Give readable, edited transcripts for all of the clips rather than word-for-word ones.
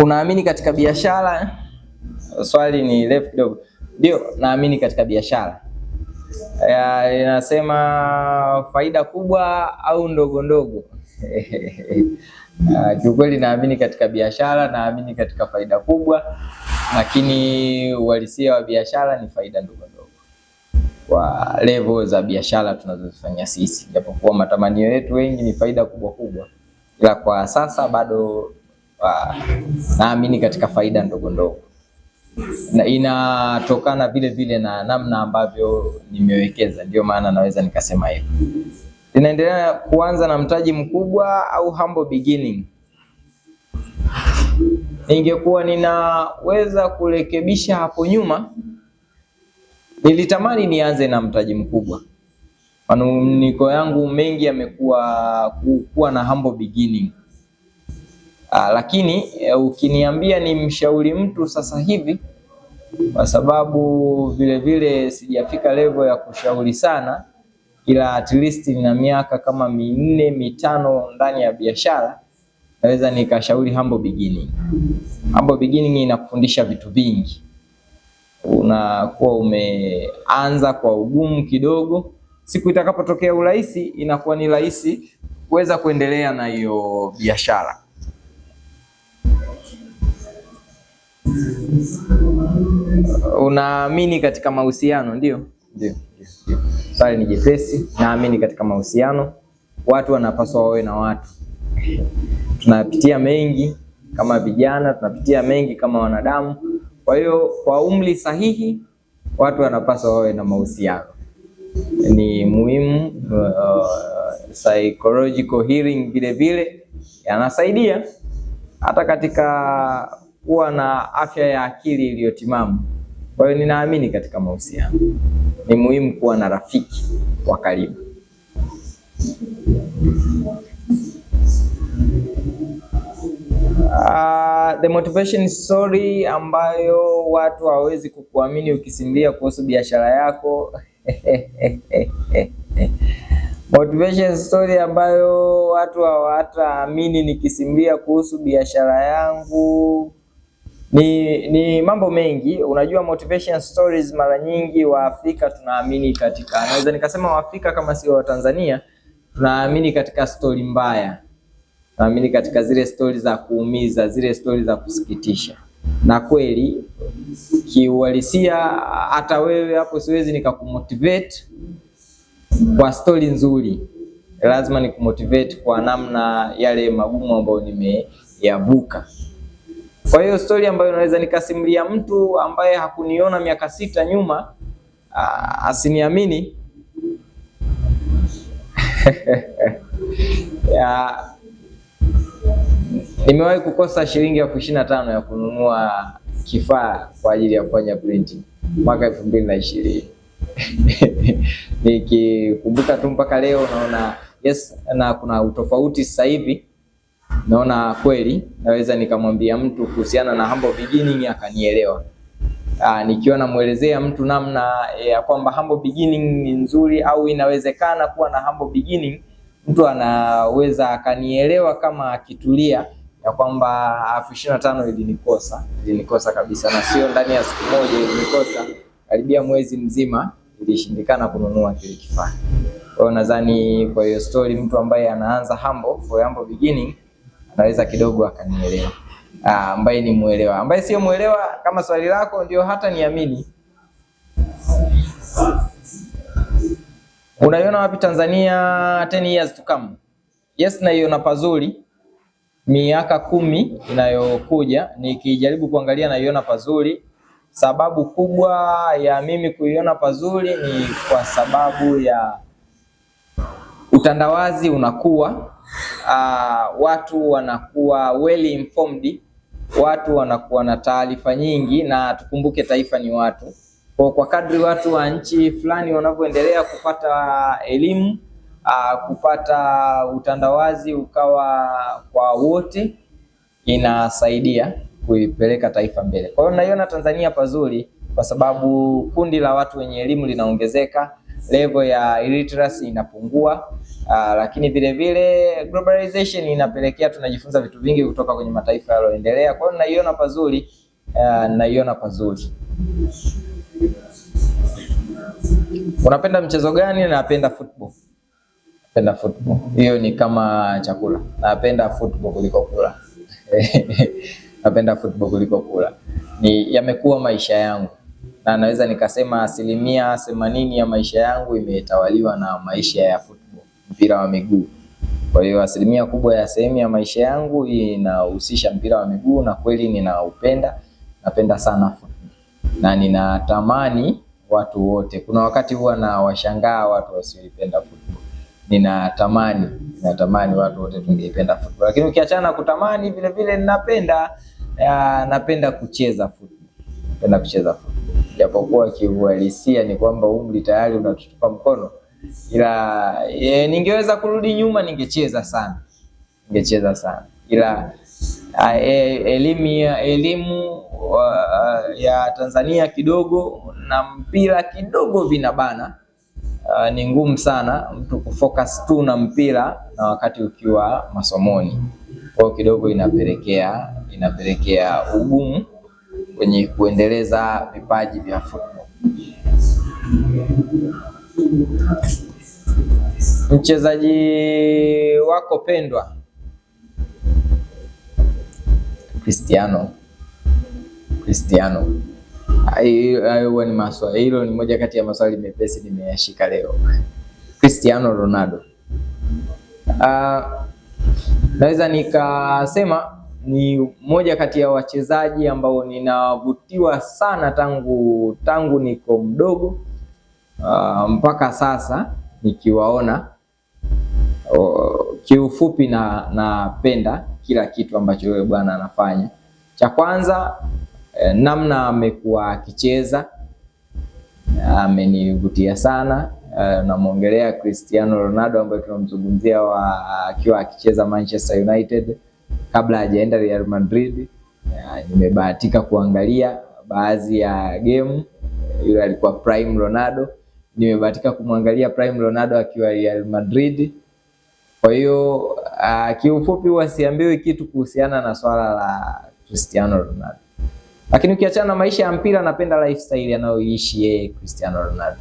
Unaamini katika biashara? Swali ni refu kidogo. Ndio, naamini katika biashara. Inasema faida kubwa au ndogo ndogo. Kiukweli naamini katika biashara, naamini katika faida kubwa, lakini uhalisia wa biashara ni faida ndogo ndogo kwa level za biashara tunazofanya sisi, japokuwa matamanio yetu wengi ni faida kubwa kubwa, ila kwa sasa bado naamini katika faida ndogo ndogo, na inatokana vile vile na namna ambavyo nimewekeza. Ndio maana naweza nikasema hivyo. Inaendelea kuanza na mtaji mkubwa au humble beginning? Ningekuwa ninaweza kurekebisha hapo nyuma, nilitamani nianze na mtaji mkubwa. Manuniko yangu mengi yamekuwa kuwa na humble beginning. Lakini ukiniambia ni mshauri mtu sasa hivi, kwa sababu vile vile sijafika level ya kushauri sana, ila at least nina miaka kama 4-5 ndani ya biashara, naweza nikashauri humble beginning. Humble beginning inakufundisha vitu vingi. Unakuwa umeanza kwa ugumu kidogo, siku itakapotokea urahisi inakuwa ni rahisi kuweza kuendelea na hiyo biashara. Unaamini katika mahusiano? Ndio. Swali ni jepesi. Naamini katika mahusiano. Watu wanapaswa wawe na watu. Tunapitia mengi kama vijana, tunapitia mengi kama wanadamu. Kwa hiyo kwa umri sahihi watu wanapaswa wawe na mahusiano. Ni muhimu. Psychological healing vile vile yanasaidia hata katika kuwa na afya ya akili iliyotimamu. Kwa hiyo ninaamini katika mahusiano. Ni muhimu kuwa na rafiki wa karibu. The motivation story ambayo watu hawawezi kukuamini ukisimulia kuhusu biashara yako. Motivation story ambayo watu hawataamini nikisimulia kuhusu biashara yangu ni mambo mengi. Unajua motivation stories mara nyingi wa Afrika tunaamini katika, naweza nikasema wa Afrika kama sio wa Tanzania, tunaamini katika story mbaya. Tunaamini katika zile stories za kuumiza, zile stories za kusikitisha. Na kweli kiuhalisia hata wewe hapo siwezi nikakumotivate kwa story nzuri. Lazima nikumotivate kwa namna yale magumu ambayo nimeyavuka. Kwa hiyo story ambayo naweza nikasimulia mtu ambaye hakuniona miaka 6 nyuma asiniamini. Nimewahi kukosa shilingi 25,000 ya kununua kifaa kwa ajili ya kufanya printing mwaka 2020. Nikikumbuka tu mpaka leo naona yes, na kuna utofauti sasa hivi. Naona kweli naweza nikamwambia mtu kuhusiana na humble beginning akanielewa. Nikiwa namuelezea mtu namna ya kwamba humble beginning ni nzuri au inawezekana kuwa na humble beginning, mtu anaweza akanielewa kama akitulia, ya kwamba 25,000 ilinikosa kabisa, na sio ndani ya siku moja, ilinikosa karibia mwezi mzima, ilishindikana kununua kile kifaa. Kwa hiyo nadhani kwa hiyo story mtu ambaye anaanza humble beginning anaweza kidogo akanielewa. Ambaye ni muelewa, ambaye sio muelewa kama swali lako ndio hata niamini. Unaiona wapi Tanzania 10 years to come? Yes, naiona pazuri. Miaka 10 inayokuja nikijaribu kuangalia naiona pazuri. Sababu kubwa ya mimi kuiona pazuri ni kwa sababu ya utandawazi unakuwa, watu wanakuwa well informed, watu wanakuwa na taarifa nyingi, na tukumbuke taifa ni watu. Kwa kadri watu wa nchi fulani wanavyoendelea kupata elimu, kupata utandawazi ukawa kwa wote, inasaidia kuipeleka taifa mbele. Kwa hiyo naiona Tanzania pazuri kwa sababu kundi la watu wenye elimu linaongezeka, level ya illiteracy inapungua. Lakini vile vile globalization inapelekea tunajifunza vitu vingi kutoka kwenye mataifa yaliyoendelea. Kwa hiyo naiona pazuri. Unapenda mchezo gani? Napenda football. Napenda football. Hiyo ni kama chakula. Napenda football kuliko kula. Napenda football kuliko kula. Yamekuwa maisha yangu. Na naweza nikasema 80% ya maisha yangu imetawaliwa na maisha ya football, mpira wa miguu. Kwa hiyo asilimia kubwa ya sehemu ya maisha yangu inahusisha mpira wa miguu, na kweli ninaupenda. Napenda sana football. Na ninatamani watu wote. Kuna wakati huwa na washangaa watu wasiopenda football. Ninatamani watu wote tungeipenda football. Lakini ukiachana na kutamani, vile vile napenda kucheza football. Napenda kucheza football. Japokuwa kiuhalisia ni kwamba umri tayari unatutupa mkono. Ila ningeweza kurudi nyuma ningecheza sana. Ila elimu ya Tanzania kidogo na mpira kidogo vinabana. Ni ngumu sana mtu kufocus tu na mpira na wakati ukiwa masomoni. Kwa kidogo inapelekea ugumu kwenye kuendeleza vipaji vya football. Mchezaji wako pendwa? Cristiano. Hayo ni maswali. Hilo ni moja kati ya maswali mepesi nimeyashika leo. Cristiano Ronaldo. Naweza nikasema ni moja kati ya wachezaji ambao ninavutiwa sana tangu niko mdogo mpaka sasa nikiwaona. Kiufupi napenda kila kitu ambacho yule bwana anafanya. Cha kwanza, namna amekuwa akicheza amenivutia sana. Namuongelea Cristiano Ronaldo ambaye tunamzungumzia akiwa akicheza Manchester United kabla hajaenda Real Madrid. Nimebahatika kuangalia baadhi ya game. Yule alikuwa prime Ronaldo. Nimebahatika kumwangalia prime Ronaldo akiwa Real Madrid. Kwa hiyo kiufupi huwa siambiwi kitu kuhusiana na swala la Cristiano Ronaldo. Lakini ukiachana na maisha ya mpira, napenda lifestyle anayoishi yeye Cristiano Ronaldo.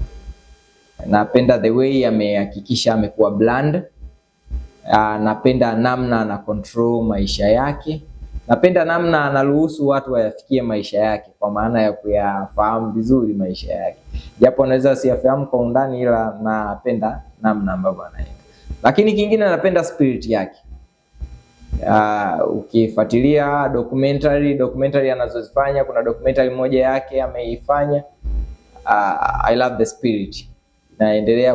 Napenda the way amehakikisha amekuwa bland. Napenda namna ana control maisha yake. Napenda namna anaruhusu watu wayafikie maisha yake, kwa maana ya kuyafahamu vizuri maisha yake. Japo anaweza siyafahamu kwa undani, ila napenda namna ambavyo anaenda. Lakini kingine napenda spirit yake. Ukifuatilia documentary anazozifanya, kuna documentary moja yake ameifanya, I love the spirit. Naendelea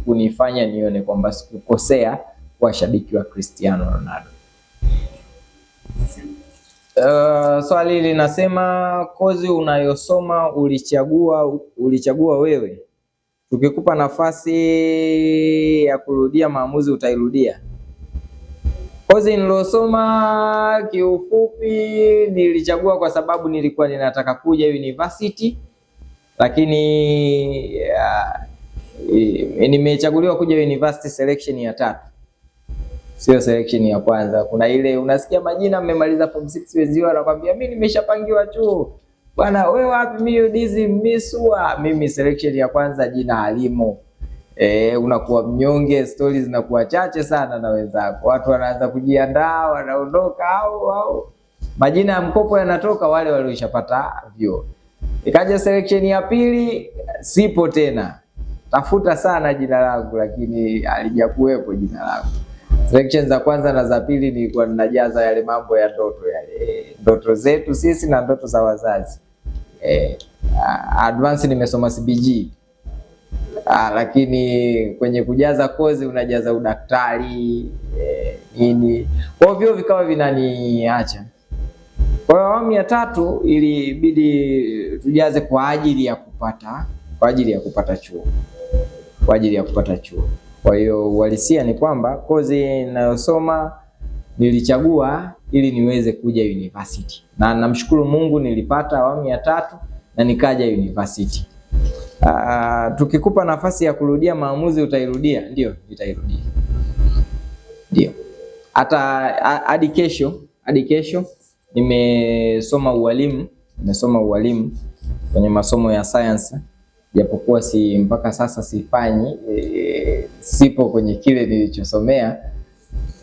kunifanya nione kwamba sikukosea kwa shabiki wa Cristiano Ronaldo. Swali linasema kozi unayosoma ulichagua wewe. Tukikupa nafasi ya kurudia maamuzi utairudia? Kozi nilosoma kiufupi nilichagua kwa sababu nilikuwa ninataka kuja university, lakini nimechaguliwa kuja university selection ya 3. Sio selection ya kwanza. Kuna ile unasikia majina mmemaliza form 6 wezio anakuambia mimi nimeshapangiwa chuo. Bwana wewe wapi? Mimi selection ya kwanza jina halimo. Unakuwa mnyonge, stories zinakuwa chache sana na wenzako. Watu wanaanza kujiandaa, wanaondoka au majina ya mkopo yanatoka wale walioshapata vyuo. Ikaja selection ya pili, sipo tena. Tafuta sana jina langu lakini halijakuwepo jina langu. Selection za kwanza na za pili nilikuwa ninajaza yale mambo ya ndoto zetu sisi na ndoto za wazazi. Advance nimesoma CBG. Lakini kwenye kujaza kozi unajaza udaktari nini. Kwa hivyo vikawa vinaniacha. Kwa awamu ya 3 ilibidi tujaze kwa ajili ya kupata chuo. Kwa hiyo uhalisia ni kwamba kozi ninayosoma nilichagua ili niweze kuja university. Na namshukuru Mungu nilipata awamu ya 3 na nikaja university. Tukikupa nafasi ya kurudia maamuzi utairudia? Ndio, nitairudia. Ndio. Hata hadi kesho nimesoma ualimu kwenye masomo ya science, japokuwa mpaka sasa sifanyi, sipo kwenye kile nilichosomea,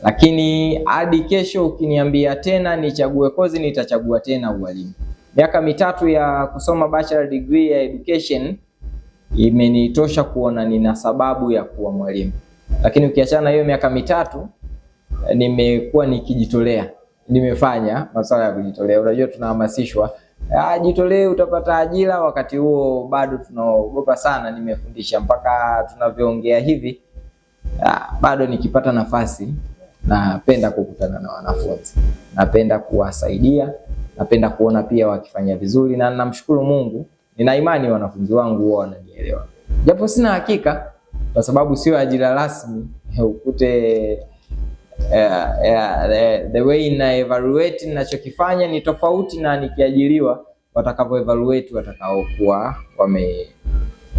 lakini hadi kesho ukiniambia tena nichague kozi, nitachagua tena ualimu. Miaka 3 ya kusoma bachelor degree ya education imenitosha kuona nina sababu ya kuwa mwalimu. Lakini ukiachana hiyo miaka 3, nimekuwa nikijitolea, nimefanya masuala ya kujitolea. Unajua tunahamasishwa jitolee utapata ajira, wakati huo bado tunaogopa sana. Nimefundisha mpaka tunavyoongea hivi, bado nikipata nafasi napenda kukutana na wanafunzi, napenda kuwasaidia, napenda kuona pia wakifanya vizuri, na namshukuru Mungu, nina imani wanafunzi wangu wao wananielewa, japo sina hakika kwa sababu sio ajira rasmi. Ukute the way na evaluate ninachokifanya ni tofauti na nikiajiriwa, watakavyo evaluate watakaokuwa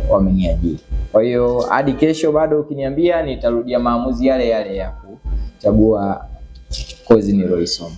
wameniajiri. Kwa hiyo hadi kesho bado ukiniambia, nitarudia maamuzi yale yale ya kuchagua kozi niloisoma.